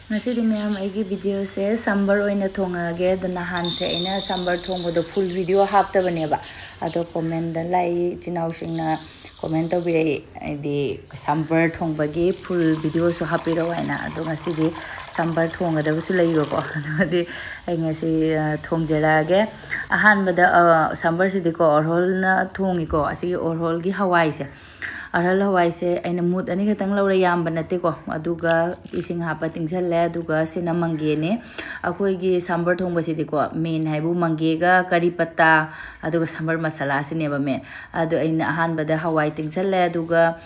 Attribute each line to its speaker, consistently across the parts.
Speaker 1: Ngasi di mayam aigi video se sambar oina thonga ge do nahan se ina sambar thongbo do full video hapta bane ba ado comment da lai chinau singna comment to bi di sambar thongba ge full video so hapiro waina ado ngasi di sambar thonga da su lai ko ado di ai ngasi thongjera ge ahan bada sambar si di ko orhol na thongi ko asi orhol gi hawai se Aral hawai se aina mood ani khatang laura yam banate ko aduga ising hapa tingsalle aduga sina mangge ne akhoi gi sambar thongba si ko main haibu mangge ga kari patta aduga sambar masala sine ba men adu aina ahan bada hawai tingsalle aduga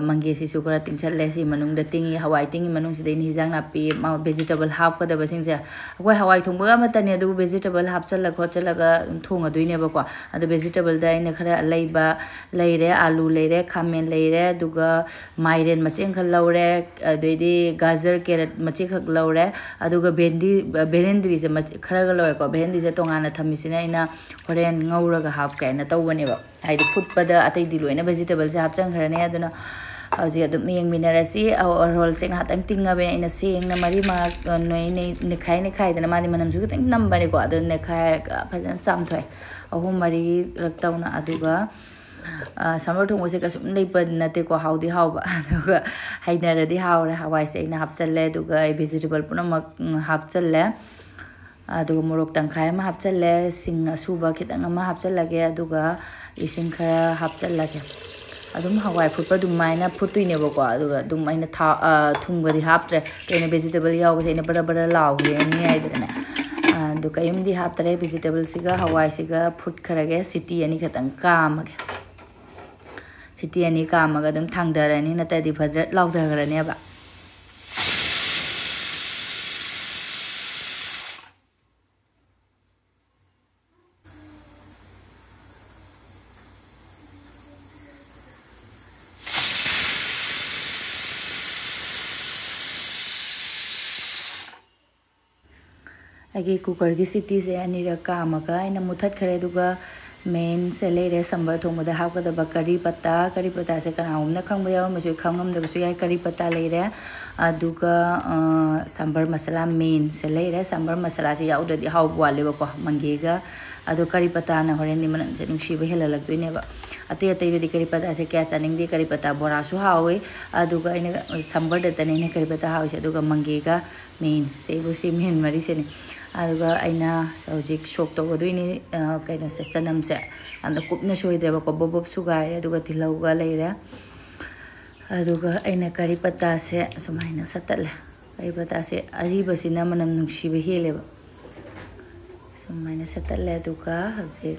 Speaker 1: mangge si sukara tingsalle si manung da tingi hawai tingi manung si dein hijang na pi ma vegetable hap ka da basing se akhoi hawai thongba ga mata ne aduga vegetable hap chala kho chala ga thonga duine ba ko adu vegetable da aina khara leiba leire alu leire men leire duga mairen macheng khal laure adoidi gajar carrot machi khak laure aduga berendri se khara ga laure ko berendri se tongana thamisina ina horen ngaura ga hap ka ina tawbane ba haidi food pada atai di loina vegetable se hap chang kharane aduna aji adum meng minarasi rol sing hatang tinga be ina sing na mari ma noi ne khai dana mani manam su tang nambane ko adu ne khai phajan sam thoi ahum mari raktauna aduga sambar thong se kasum nei pan nate ko haudi hauba aduga hainara di haure hawai se ina hapchalle aduga vegetable puna hapchalle aduga morok tangkhai ma hapchalle sing asuba khitang ma hapchallage aduga ising khara hapchallage adum hawai phutpa dum maina phutuine ba ko aduga dum aina thumga di haptre kene vegetable yaw se ina bara law ge ni ai dana adu kayum di haptre vegetable siga hawai siga phut kharage city ani khatang kamage Siti ani kamaga dum thangdarani natadi phadra laudhagrani ba agi cooker gi siti se ani ra kamaga ina muthat khare duga main se leire sambar thongba da hapka da kari pata se kana humna khangba yaw ma su khangam da su yai kari pata leire aduga sambar masala main se leire sambar masala se yaw da di haw wale ba ko mangega adu kari pata na horen ni manam se nungshi ba helalak duine ba ate di kari pata se kya chaning di kari pata bora su hawe aduga ina sambar da tane ne kari pata hawe se aduga mangega main se bu se main mari se ni aduga aina saujik shop to goduini kaino se chanam se anda kupna soidre ba ko bob sugai aduga tilau ga leire aduga aina kari pata se sumaina satalle kari pata se ariba sina manam nungshi be hele ba sumaina satalle aduga haje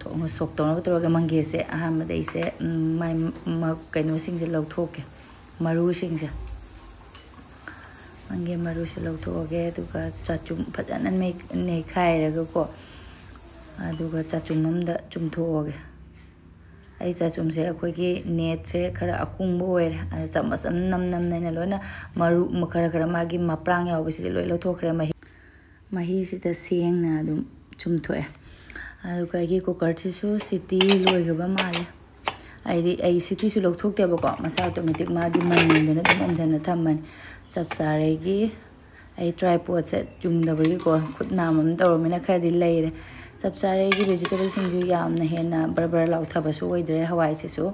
Speaker 1: to ngo sok to no to ga mangge se aham dei se mai kaino sing se lau thoke maru sing se Mangge maru se lautoge aduga chachum phajana nei khairaga ko aduga chachum amda chumthoge ai chachum se akhoi gi net se khara akungbo oire chamas nam naina loina maru khara magi maprang yaw bisi loi lauthokre mahi sita seng na dum chumthoe aduga gi cooker chi su city loi gaba male ai city su lauthokte ba ko masa automatic magi manin dona dum omjana thamman chap saregi ai tripod set jumdabagi ko khutna mam tawmina khadi leire chap saregi vegetable singju yamna hena barbar law thaba su oidre hawai si su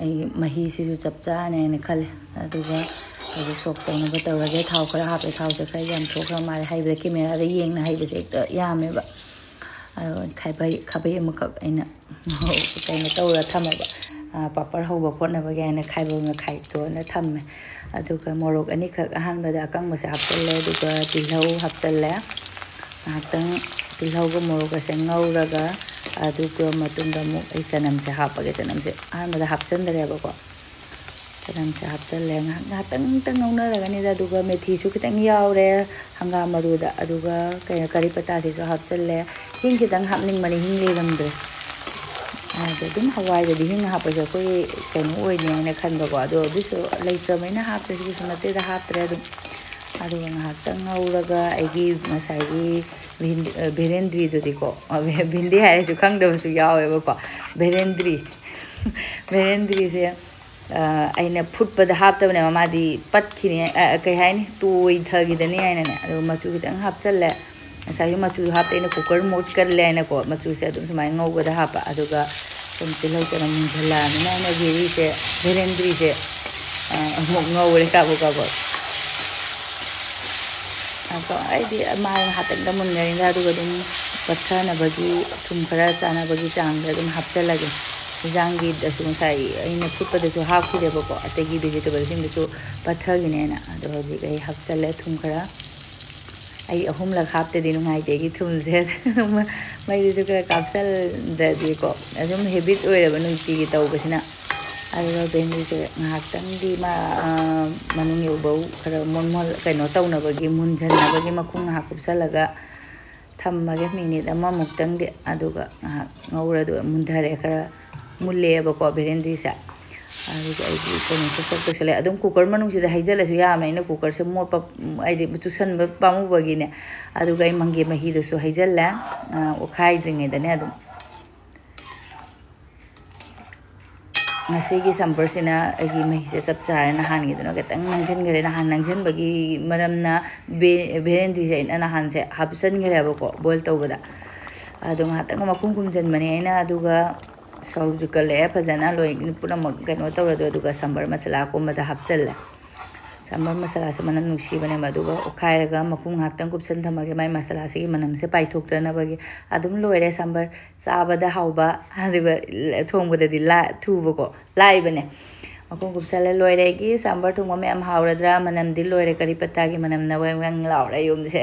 Speaker 1: ai mahi si su chap cha ne khale aduga ai sok tawna ba tawage thaw khara hape thaw se khai jam thokha mare haibe camera da yeng na haibe se yame ba khabai amakak aina kaina tawra thama ba papar hoba khotna ba gaina khaibo na khai to na thamme aduga morok ani khak ahan bada akang ma se hapchalle aduga tilhau hapchalle atang tilhau go morok se ngauraga aduga matunda mu ai chanam se hapaga chanam se ahan bada hapchandare ba ko chanam se hapchalle ngatang tang ngona raga ni aduga methi su kitang yaure hanga maru da aduga kaya kari pata se so hapchalle hing kitang hapning mani hing le lamdre dum hawai da hing hapa ja koi kaino oi ne na khan ba do bisu leitra maina hap se su nate da hap tre dum adu ngahak ngauraga aigi masai gi berendri do diko bindi hai su khang da su yawe ba ko berendri se aina phutpa da hap tabne madi pat khini kai haini tui thagi dani aina ne adu machu kitang hap challe sai machu hap aina cooker mode kar le aina ko machu se adum sumai ngau da hapa aduga sum tilai chana mun jhala na aina geri se verendri se ngau re ka bo तो आई मार हाथ मुन पत्थर बगी थुम खरा चाना बगी चांग हापचलगे इंजांगी फुटपदसु हापखिदेबको अतगी vegetables पत्थरगिने हजिक हापचले थुम खरा आई अहुमलक हापतेदी नुंगाइतेगी थुमसे मैदुसु खरा कापचलददीको अदुम habit ओइरब नुंतिगी तौबसिना भेंडीसे ngahaktangi manung yobau khara monmol kaino taunabagi munjanabagi makung hakupsalaga thammage minute ama muktang de aduga ngauradu mundhare khara mulleba ko berendi sa aduga ai kono sok to sele adum cooker manung sida haijala su yamna ina cooker se mor pa ai de tusan ba pamu bagi ne aduga ai mangi mahi do su haijalla okhai dringe dane adum ngasi gi sambar sina agi mahi se sab char na han gi dano ketang nangjen gare na han nangjen bagi maram na berendi se na han se hapsan gare ba ko boil to bada adu nga tang ma kum jan mani aina aduga sauju kale phajana loi pura mak kano tawra do aduga sambar masala ko mada hapchal sambar masala se manan nuksi bane maduga ukhairaga makung haktan kupsan thamage mai masala se manam se paithok tana bagi adum loire sambar sabada hauba aduga thongbuda di la thubo ko lai bane makung kupsale loire gi sambar thongma me am hauradra manam di loire kari patta gi manam na wang laura yum se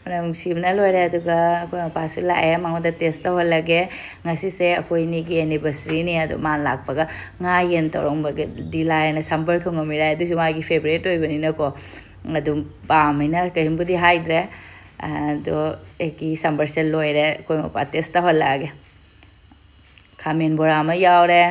Speaker 1: manam sibna loire aduga ko pasu la ay mangoda test to lage ngasi se akoi ni gi anniversary ni adu man lakpaga nga yen torong bage di lai na sambar thongma mi rai du ma gi favorite oi bani na ko adum pa mina kaimbudi haidre do eki sambar se loire ko pa test to lage khamen bora ma yaure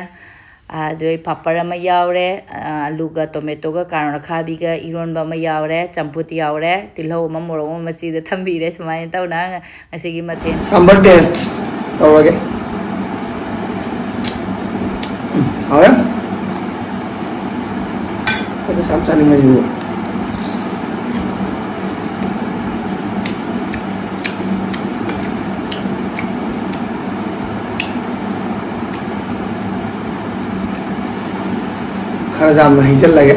Speaker 1: adoi papara ma yaure alu ga tomato ga karona khabi ga iron ba ma yaure champut yaure tilhau ma morong ma si da thambi re smai tauna ngasi gi mathen
Speaker 2: sambar test tawage awe ada sam chani ngai yu khara jam na hijal lage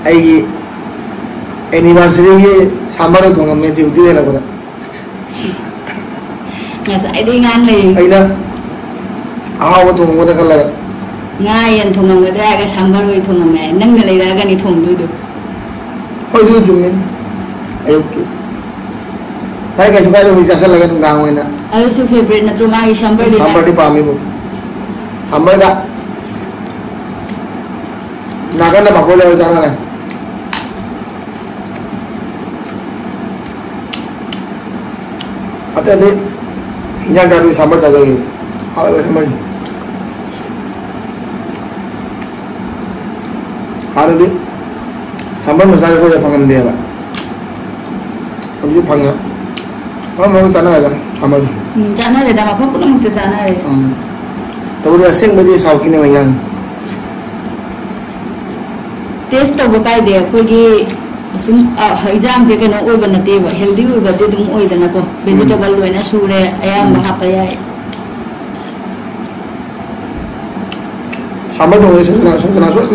Speaker 2: ai anniversary ye sambar thongam me diudi de lagada
Speaker 1: ngasa ai dei ngang le
Speaker 2: aina ahawa thong mo da kala
Speaker 1: ngai yan thongam ga ga sambar oi thongam me nang le ra ga ni thong lui do
Speaker 2: hoi du jumin ayuk hai ga suka do hijasa lage dang hoina
Speaker 1: ai su favorite na tru ma gi sambar
Speaker 2: di pami bo sambar ga naga na bakole ho jana na ate de hinya ga du sambar chaja gi awe sambar haru de sambar masala ko ja pangam de ba oju panga ma chana ga sambar
Speaker 1: chana re da ma pun mukte chana re
Speaker 2: तो वो ऐसे मुझे साव की नहीं मिला
Speaker 1: test तो बकाई दे कोई की सुन हिजाम जे कनो ओइ बनते बा हेल्दी ओइ बदे दुम ओइ दना को वेजिटेबल लोइना सुरे आया महा पया
Speaker 2: sambar dong ini na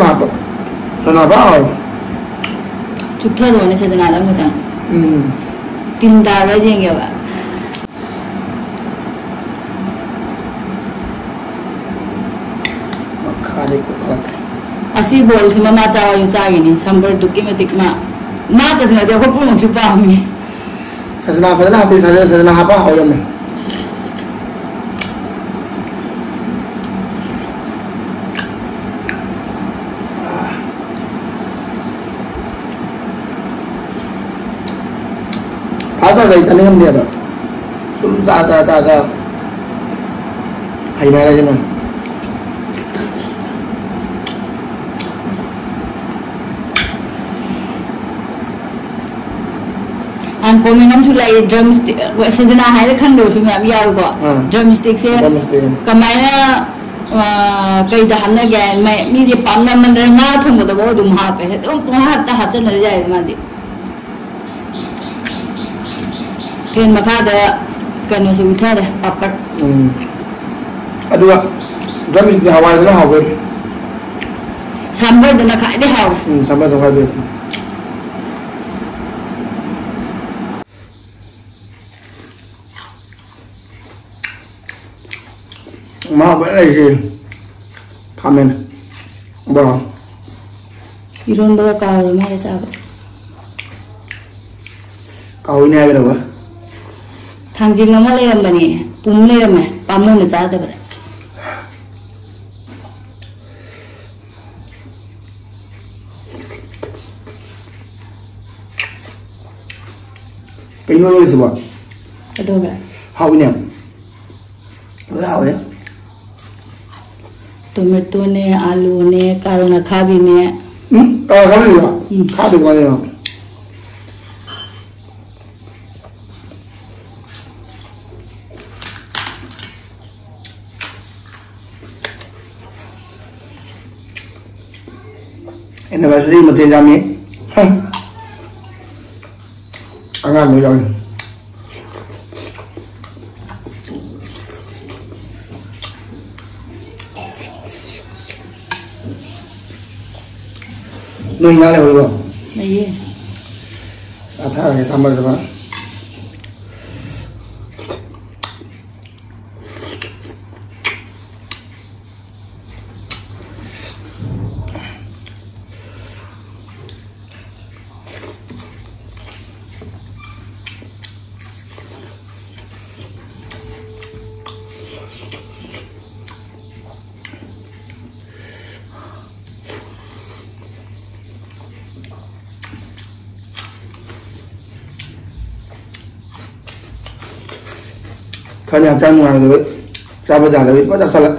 Speaker 2: apa kenapa
Speaker 1: chukha ro ne se jana la muta tin da ra jeng ya ba asi bol si mama chawa yu cha ni sambar duki matik ma ka sna de ko pun chu pa mi
Speaker 2: sajna phana ha pe sajna ha pa ho yam asa dai chane ham de ba sum cha hai na la jana
Speaker 1: an komi nam su lai drumstick se jana hai ra khang do su ma ya ko drumstick se kamaya kay da hamna ga mi di pamna mandra nga thong da bo dum ha pe dum pon ha ta ha chen na jai ma di ken ma kha da kan no su tha da papar
Speaker 2: aduga drums di hawai na hawe
Speaker 1: sambar da na khai di haw
Speaker 2: sambar da hawe ma ba ai ji kamen ba
Speaker 1: iron ba ka ro ma cha ba
Speaker 2: ka oi ne ga ba
Speaker 1: thangjing ma le ram bani pum le ram pamu na cha da ba
Speaker 2: cái nuôi là gì vậy?
Speaker 1: Cái đâu vậy?
Speaker 2: Hậu nè, nuôi hậu đấy.
Speaker 1: Tomato nè, alu nè, caro nè, khabi nè.
Speaker 2: Khabi nè, khabi cái gì nào? Anniversary mà tiền ra miếng. Ăn ăn được rồi. Nuôi nó đều được.
Speaker 1: Này.
Speaker 2: Sao thà cái sambar rồi bạn? Thôi nhà trang ngoài rồi cha bây giờ là bắt đầu sao lại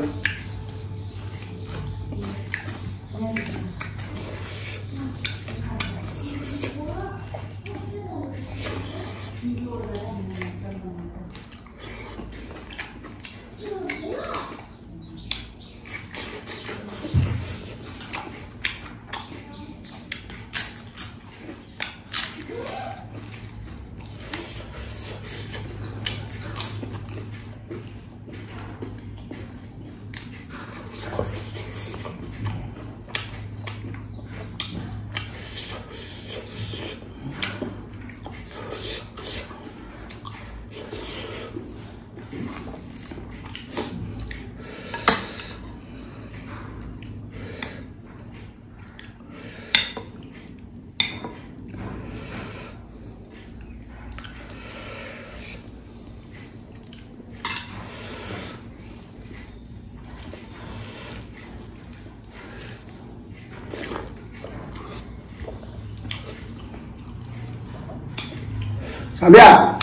Speaker 2: Sampai ya?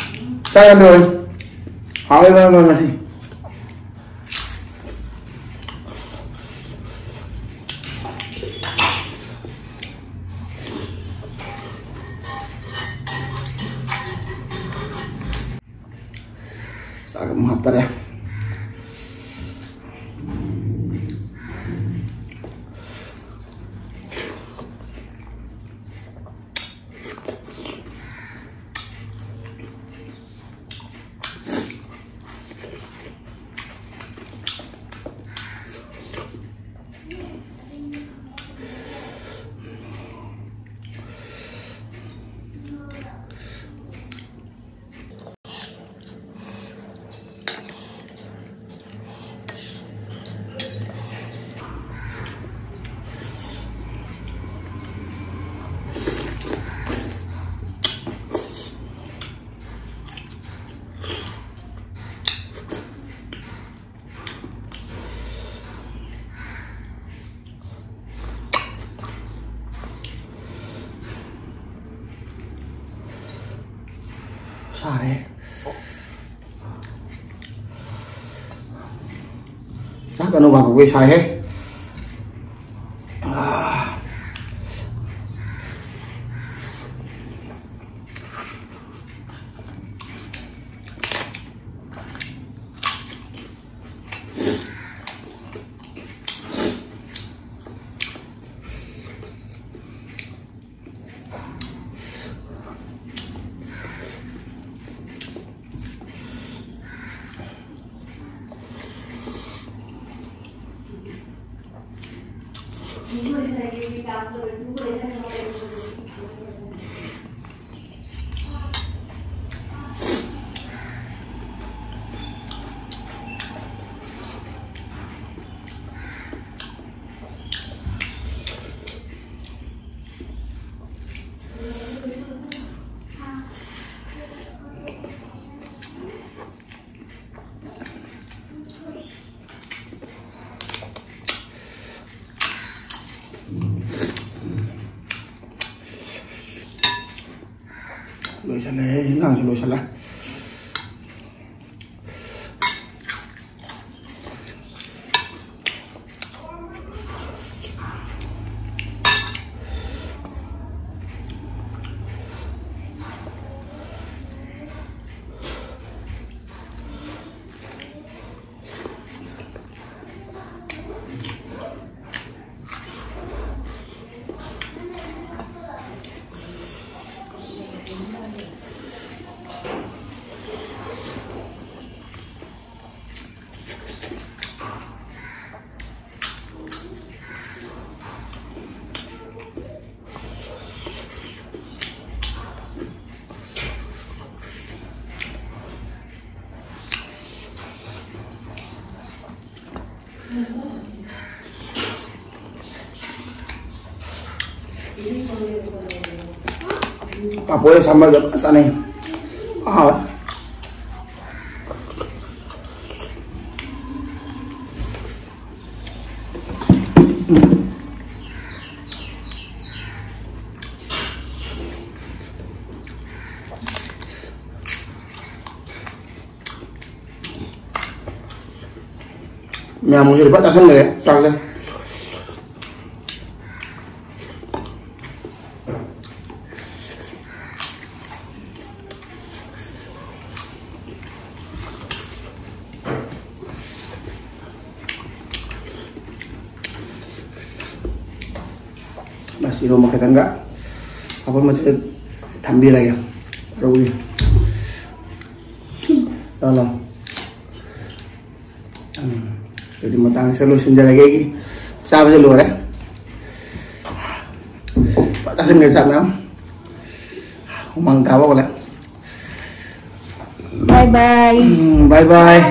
Speaker 2: Saya ambil. Hai, terima kasih. Saya agak menghaftar ya. Sao đấy? Chắc là nó vào cái xài hết. Lôi xả lê, ngang cho lôi xả lê. Papoy sama juga sana. Ah. Nyamuk jadi batasan ya, tak. Masih rumah kita enggak apa masih tampil lagi rawi tolong jadi matang solusi jaga lagi siapa sih luar ya batasan nggak sana umang tawa boleh
Speaker 1: bye bye
Speaker 2: bye bye